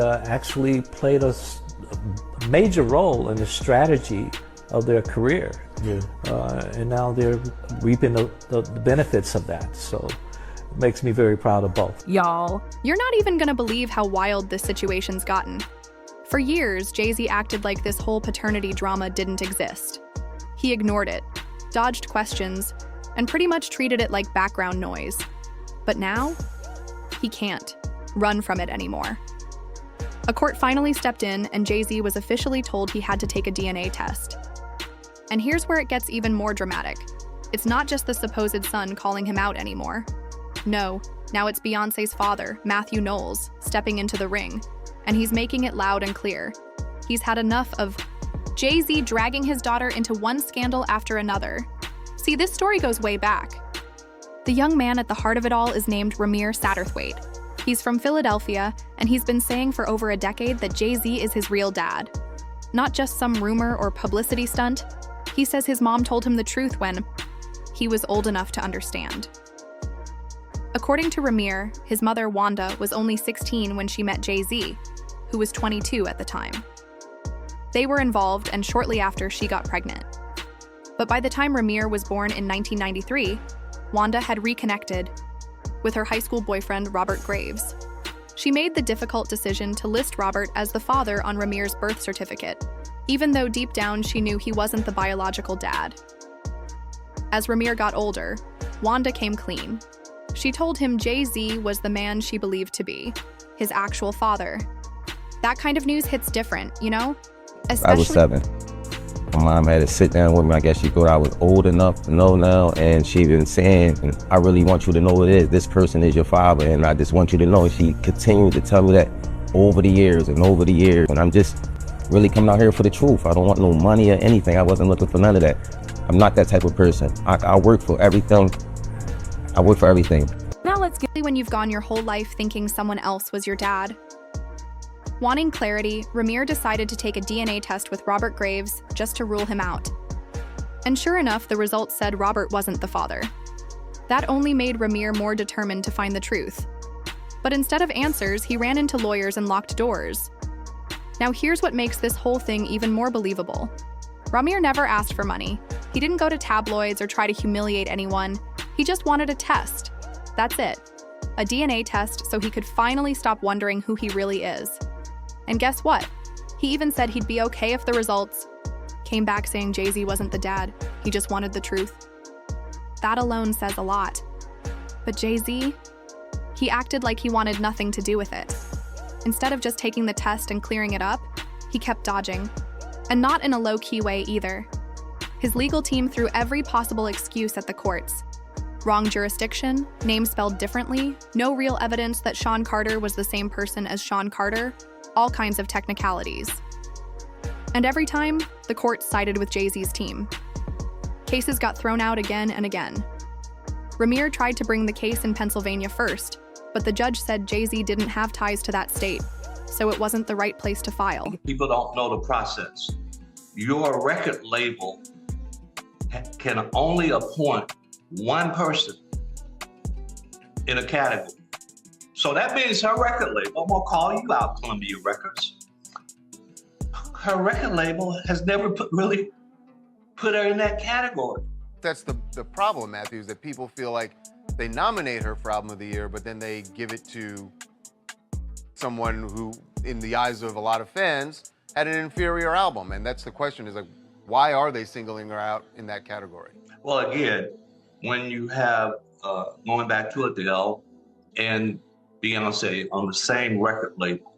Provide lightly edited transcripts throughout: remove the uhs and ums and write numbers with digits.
actually played a major role in the strategy of their career. Yeah. And now they're reaping the benefits of that. So it makes me very proud of both. Y'all, you're not even gonna believe how wild this situation's gotten. For years, Jay-Z acted like this whole paternity drama didn't exist. He ignored it, dodged questions, and pretty much treated it like background noise. But now, he can't run from it anymore. A court finally stepped in, and Jay-Z was officially told he had to take a DNA test. And here's where it gets even more dramatic. It's not just the supposed son calling him out anymore. No, now it's Beyoncé's father, Matthew Knowles, stepping into the ring, and he's making it loud and clear. He's had enough of Jay-Z dragging his daughter into one scandal after another. See, this story goes way back. The young man at the heart of it all is named Ramir Satterthwaite. He's from Philadelphia, and he's been saying for over a decade that Jay-Z is his real dad. Not just some rumor or publicity stunt. He says his mom told him the truth when he was old enough to understand. According to Ramir, his mother, Wanda, was only 16 when she met Jay-Z, who was 22 at the time. They were involved, and shortly after, she got pregnant. But by the time Ramir was born in 1993, Wanda had reconnected with her high school boyfriend, Robert Graves. She made the difficult decision to list Robert as the father on Ramir's birth certificate, even though deep down she knew he wasn't the biological dad. As Ramir got older, Wanda came clean. She told him Jay-Z was the man she believed to be, his actual father. That kind of news hits different, you know? I was 7. My mom had to sit down with me. I guess she thought I was old enough to know now, and she been saying, I really want you to know it is. This person is your father, and I just want you to know. She continued to tell me that over the years and over the years, and I'm just really coming out here for the truth. I don't want no money or anything. I wasn't looking for none of that. I'm not that type of person. I work for everything. I work for everything. Now let's get when you've gone your whole life thinking someone else was your dad. Wanting clarity, Ramir decided to take a DNA test with Robert Graves just to rule him out. And sure enough, the results said Robert wasn't the father. That only made Ramir more determined to find the truth. But instead of answers, he ran into lawyers and locked doors. Now here's what makes this whole thing even more believable. Ramir never asked for money. He didn't go to tabloids or try to humiliate anyone. He just wanted a test. That's it. A DNA test so he could finally stop wondering who he really is. And guess what? He even said he'd be okay if the results came back saying Jay-Z wasn't the dad. He just wanted the truth. That alone says a lot. But Jay-Z, he acted like he wanted nothing to do with it. Instead of just taking the test and clearing it up, he kept dodging. And not in a low-key way either. His legal team threw every possible excuse at the courts. Wrong jurisdiction, name spelled differently, no real evidence that Sean Carter was the same person as Sean Carter, all kinds of technicalities. And every time, the court sided with Jay-Z's team. Cases got thrown out again and again. Ramir tried to bring the case in Pennsylvania first, but the judge said Jay-Z didn't have ties to that state, so it wasn't the right place to file. People don't know the process. Your record label can only appoint one person in a category. So that means her record label, I'm gonna call you out, Columbia Records. Her record label has never really put her in that category. That's the problem, Matthew, is that people feel like they nominate her for Album of the Year, but then they give it to someone who, in the eyes of a lot of fans, had an inferior album. And that's the question, is like, why are they singling her out in that category? Well, again, when you have, going back to Adele and Beyoncé on the same record label,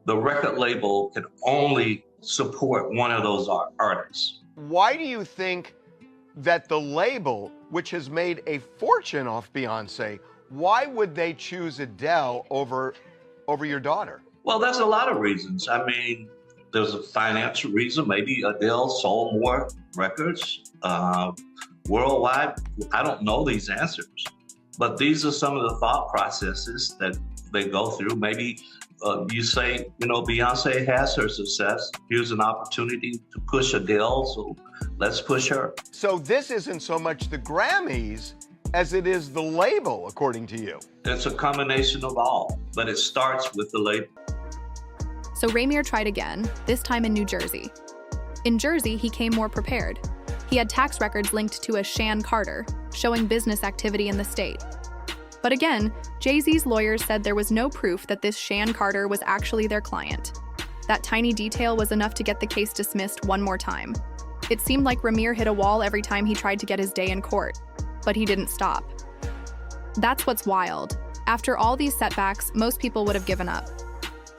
the record label can only support one of those artists. Why do you think that the label, which has made a fortune off Beyoncé, why would they choose Adele over your daughter? Well, there's a lot of reasons. I mean, there's a financial reason. Maybe Adele sold more records worldwide. I don't know these answers, but these are some of the thought processes that they go through. Maybe you say, you know, Beyonce has her success. Here's an opportunity to push Adele, so let's push her. So this isn't so much the Grammys as it is the label, according to you. It's a combination of all, but it starts with the label. So Ramir tried again, this time in New Jersey. In Jersey, he came more prepared. He had tax records linked to a Shan Carter, showing business activity in the state. But again, Jay-Z's lawyers said there was no proof that this Shan Carter was actually their client. That tiny detail was enough to get the case dismissed one more time. It seemed like Ramir hit a wall every time he tried to get his day in court, but he didn't stop. That's what's wild. After all these setbacks, most people would have given up.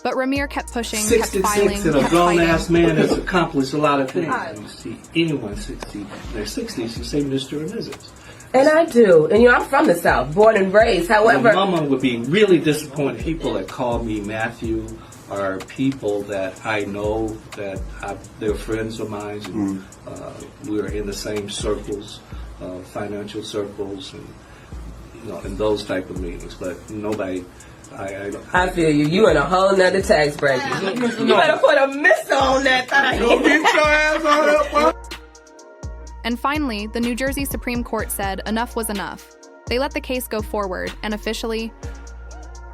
But Ramir kept pushing, kept filing, and a kept grown-ass fighting. man has accomplished a lot of things. You see anyone 60 in their 60s, you say Mr. or Mrs. And I do. And I'm from the South, born and raised. However, My mama would be really disappointed. People that call me Matthew are people that I know that they're friends of mine. And, we're in the same circles, financial circles, and in those type of meetings. But nobody. I feel you. You in a whole nother tax bracket. You better put a mister on that thing. Go get your ass on up. And finally, the New Jersey Supreme Court said enough was enough. They let the case go forward and officially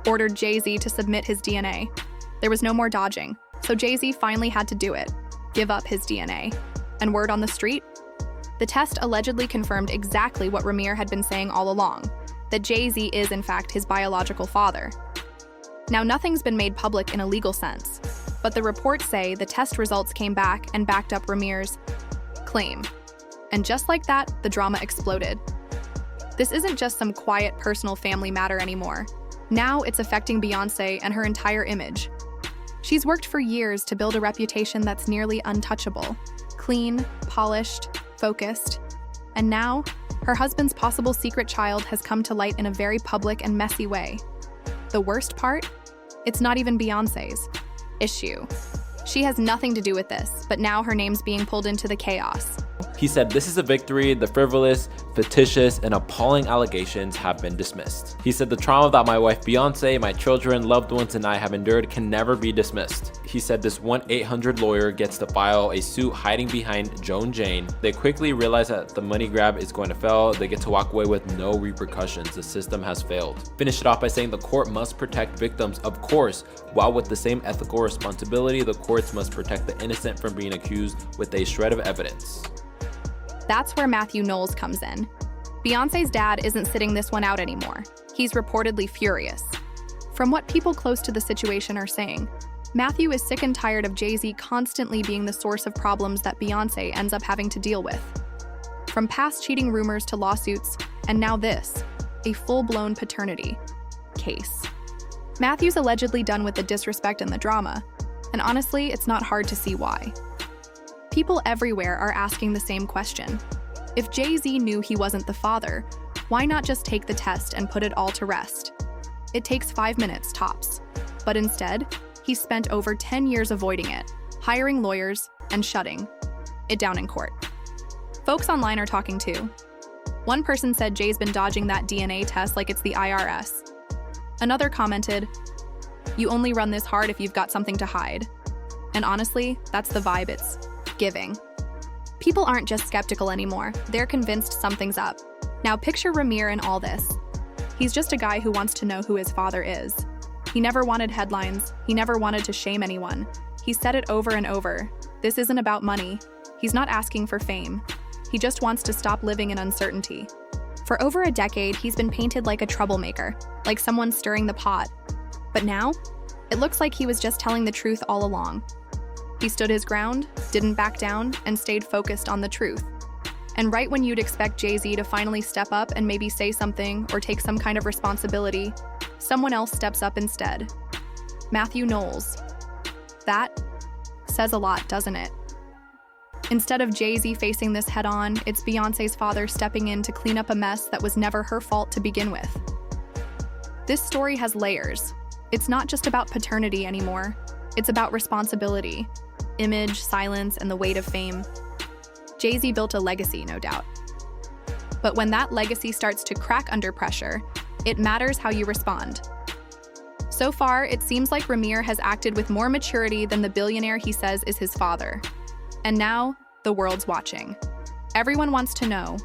ordered Jay-Z to submit his DNA. There was no more dodging, so Jay-Z finally had to do it, give up his DNA. And word on the street? The test allegedly confirmed exactly what Ramir had been saying all along, that Jay-Z is in fact his biological father. Now, nothing's been made public in a legal sense, but the reports say the test results came back and backed up Ramir's claim. And just like that, the drama exploded. This isn't just some quiet personal family matter anymore. Now it's affecting Beyoncé and her entire image. She's worked for years to build a reputation that's nearly untouchable, clean, polished, focused. And now, her husband's possible secret child has come to light in a very public and messy way. The worst part? It's not even Beyoncé's issue. She has nothing to do with this, but now her name's being pulled into the chaos. He said, "This is a victory. The frivolous, fictitious, and appalling allegations have been dismissed." He said, "The trauma that my wife Beyoncé, my children, loved ones, and I have endured can never be dismissed." He said this 1-800 lawyer gets to file a suit hiding behind Joan Jane. They quickly realize that the money grab is going to fail. They get to walk away with no repercussions. The system has failed. Finished it off by saying the court must protect victims, of course, while with the same ethical responsibility, the courts must protect the innocent from being accused with a shred of evidence. That's where Matthew Knowles comes in. Beyoncé's dad isn't sitting this one out anymore. He's reportedly furious. From what people close to the situation are saying, Matthew is sick and tired of Jay-Z constantly being the source of problems that Beyoncé ends up having to deal with. From past cheating rumors to lawsuits, and now this, a full-blown paternity case. Matthew's allegedly done with the disrespect and the drama, and honestly, it's not hard to see why. People everywhere are asking the same question. If Jay-Z knew he wasn't the father, why not just take the test and put it all to rest? It takes 5 minutes tops. But instead, he spent over 10 years avoiding it, hiring lawyers, and shutting it down in court. Folks online are talking too. One person said Jay's been dodging that DNA test like it's the IRS. Another commented, "You only run this hard if you've got something to hide." And honestly, that's the vibe it's giving. People aren't just skeptical anymore, they're convinced something's up. Now picture Ramir in all this. He's just a guy who wants to know who his father is. He never wanted headlines, he never wanted to shame anyone. He said it over and over. This isn't about money. He's not asking for fame. He just wants to stop living in uncertainty. For over a decade, he's been painted like a troublemaker, like someone stirring the pot. But now, it looks like he was just telling the truth all along. He stood his ground, didn't back down, and stayed focused on the truth. And right when you'd expect Jay-Z to finally step up and maybe say something or take some kind of responsibility, someone else steps up instead. Matthew Knowles. That says a lot, doesn't it? Instead of Jay-Z facing this head-on, it's Beyoncé's father stepping in to clean up a mess that was never her fault to begin with. This story has layers. It's not just about paternity anymore. It's about responsibility, image, silence, and the weight of fame. Jay-Z built a legacy, no doubt. But when that legacy starts to crack under pressure, it matters how you respond. So far, it seems like Ramir has acted with more maturity than the billionaire he says is his father. And now, the world's watching. Everyone wants to know,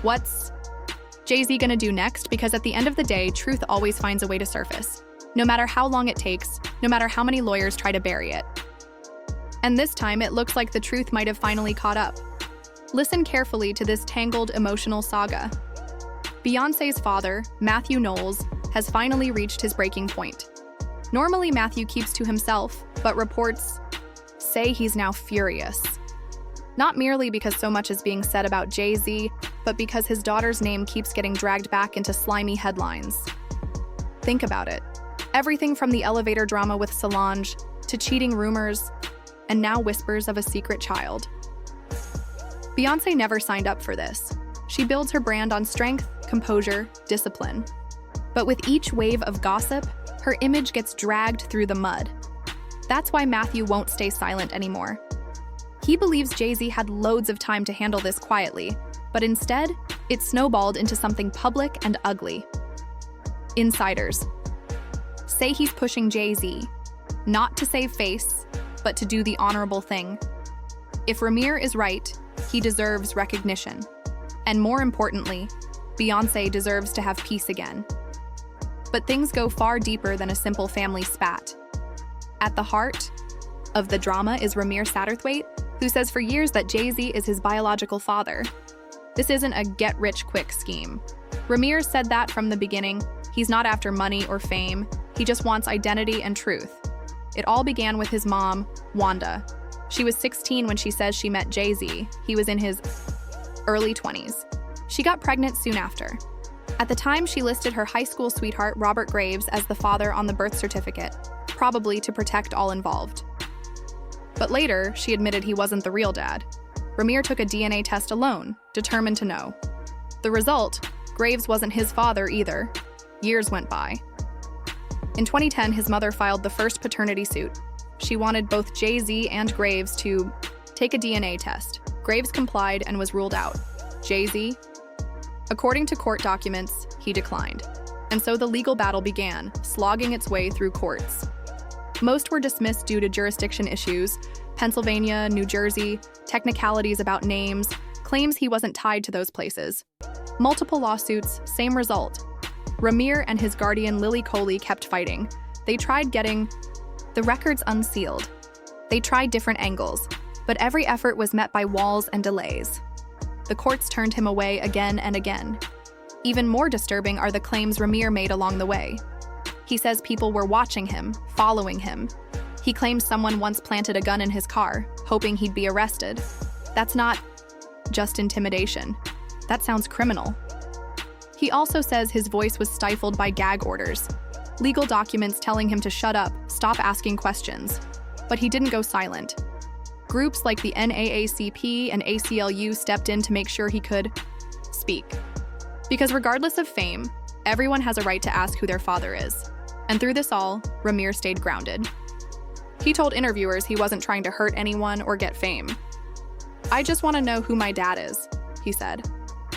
what's Jay-Z gonna do next? Because at the end of the day, truth always finds a way to surface. no matter how long it takes, no matter how many lawyers try to bury it. And this time, it looks like the truth might have finally caught up. Listen carefully to this tangled emotional saga. Beyoncé's father, Matthew Knowles, has finally reached his breaking point. Normally, Matthew keeps to himself, but reports say he's now furious. Not merely because so much is being said about Jay-Z, but because his daughter's name keeps getting dragged back into slimy headlines. Think about it. Everything from the elevator drama with Solange, to cheating rumors, and now whispers of a secret child. Beyoncé never signed up for this. She builds her brand on strength, composure, discipline. But with each wave of gossip, her image gets dragged through the mud. That's why Matthew won't stay silent anymore. He believes Jay-Z had loads of time to handle this quietly, but instead, it snowballed into something public and ugly. Insiders say he's pushing Jay-Z, not to save face, but to do the honorable thing. If Ramir is right, he deserves recognition. And more importantly, Beyoncé deserves to have peace again. But things go far deeper than a simple family spat. At the heart of the drama is Ramir Satterthwaite, who says for years that Jay-Z is his biological father. This isn't a get-rich-quick scheme. Ramir said that from the beginning. He's not after money or fame. He just wants identity and truth. It all began with his mom, Wanda. She was 16 when she says she met Jay-Z. He was in his early 20s. She got pregnant soon after. At the time, she listed her high school sweetheart, Robert Graves, as the father on the birth certificate, probably to protect all involved. But later, she admitted he wasn't the real dad. Ramir took a DNA test alone, determined to know. The result, Graves wasn't his father either. Years went by. In 2010, his mother filed the first paternity suit. She wanted both Jay-Z and Graves to take a DNA test. Graves complied and was ruled out. Jay-Z? According to court documents, he declined. And so the legal battle began, slogging its way through courts. Most were dismissed due to jurisdiction issues, Pennsylvania, New Jersey, technicalities about names, claims he wasn't tied to those places. Multiple lawsuits, same result. Ramir and his guardian Lily Coley kept fighting. They tried getting the records unsealed. They tried different angles, but every effort was met by walls and delays. The courts turned him away again and again. Even more disturbing are the claims Ramir made along the way. He says people were watching him, following him. He claims someone once planted a gun in his car, hoping he'd be arrested. That's not just intimidation. That sounds criminal. He also says his voice was stifled by gag orders, legal documents telling him to shut up, stop asking questions. But he didn't go silent. Groups like the NAACP and ACLU stepped in to make sure he could speak. Because regardless of fame, everyone has a right to ask who their father is. And through this all, Ramir stayed grounded. He told interviewers he wasn't trying to hurt anyone or get fame. "I just want to know who my dad is," he said.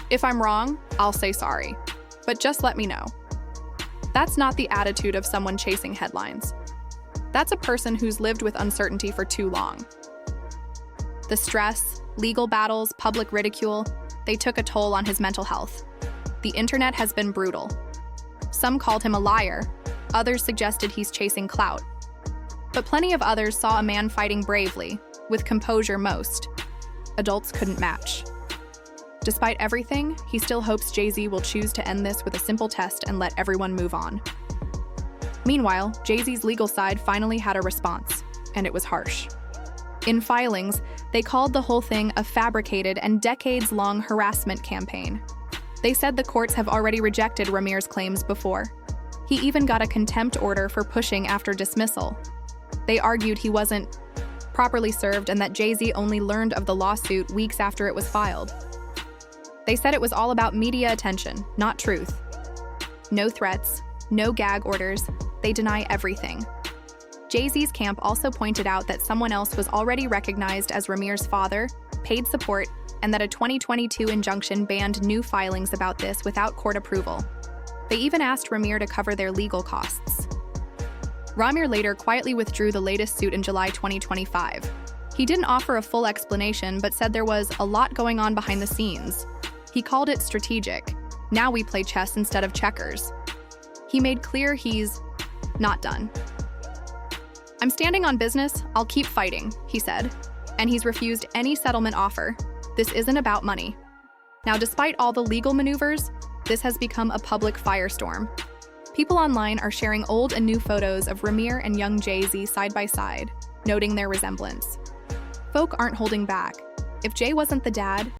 "If I'm wrong, I'll say sorry. But just let me know." That's not the attitude of someone chasing headlines. That's a person who's lived with uncertainty for too long. The stress, legal battles, public ridicule, they took a toll on his mental health. The internet has been brutal. Some called him a liar. Others suggested he's chasing clout. But plenty of others saw a man fighting bravely, with composure most. Adults couldn't match. Despite everything, he still hopes Jay-Z will choose to end this with a simple test and let everyone move on. Meanwhile, Jay-Z's legal side finally had a response, and it was harsh. In filings, they called the whole thing a fabricated and decades-long harassment campaign. They said the courts have already rejected Ramir's claims before. He even got a contempt order for pushing after dismissal. They argued he wasn't properly served and that Jay-Z only learned of the lawsuit weeks after it was filed. They said it was all about media attention, not truth. No threats, no gag orders, they deny everything. Jay-Z's camp also pointed out that someone else was already recognized as Ramir's father, paid support, and that a 2022 injunction banned new filings about this without court approval. They even asked Ramir to cover their legal costs. Ramir later quietly withdrew the latest suit in July 2025. He didn't offer a full explanation, but said there was a lot going on behind the scenes. He called it strategic. Now we play chess instead of checkers. He made clear he's not done. "I'm standing on business, I'll keep fighting," he said. And he's refused any settlement offer. This isn't about money. Now, despite all the legal maneuvers, this has become a public firestorm. People online are sharing old and new photos of Ramir and young Jay-Z side by side, noting their resemblance. Folk aren't holding back. If Jay wasn't the dad,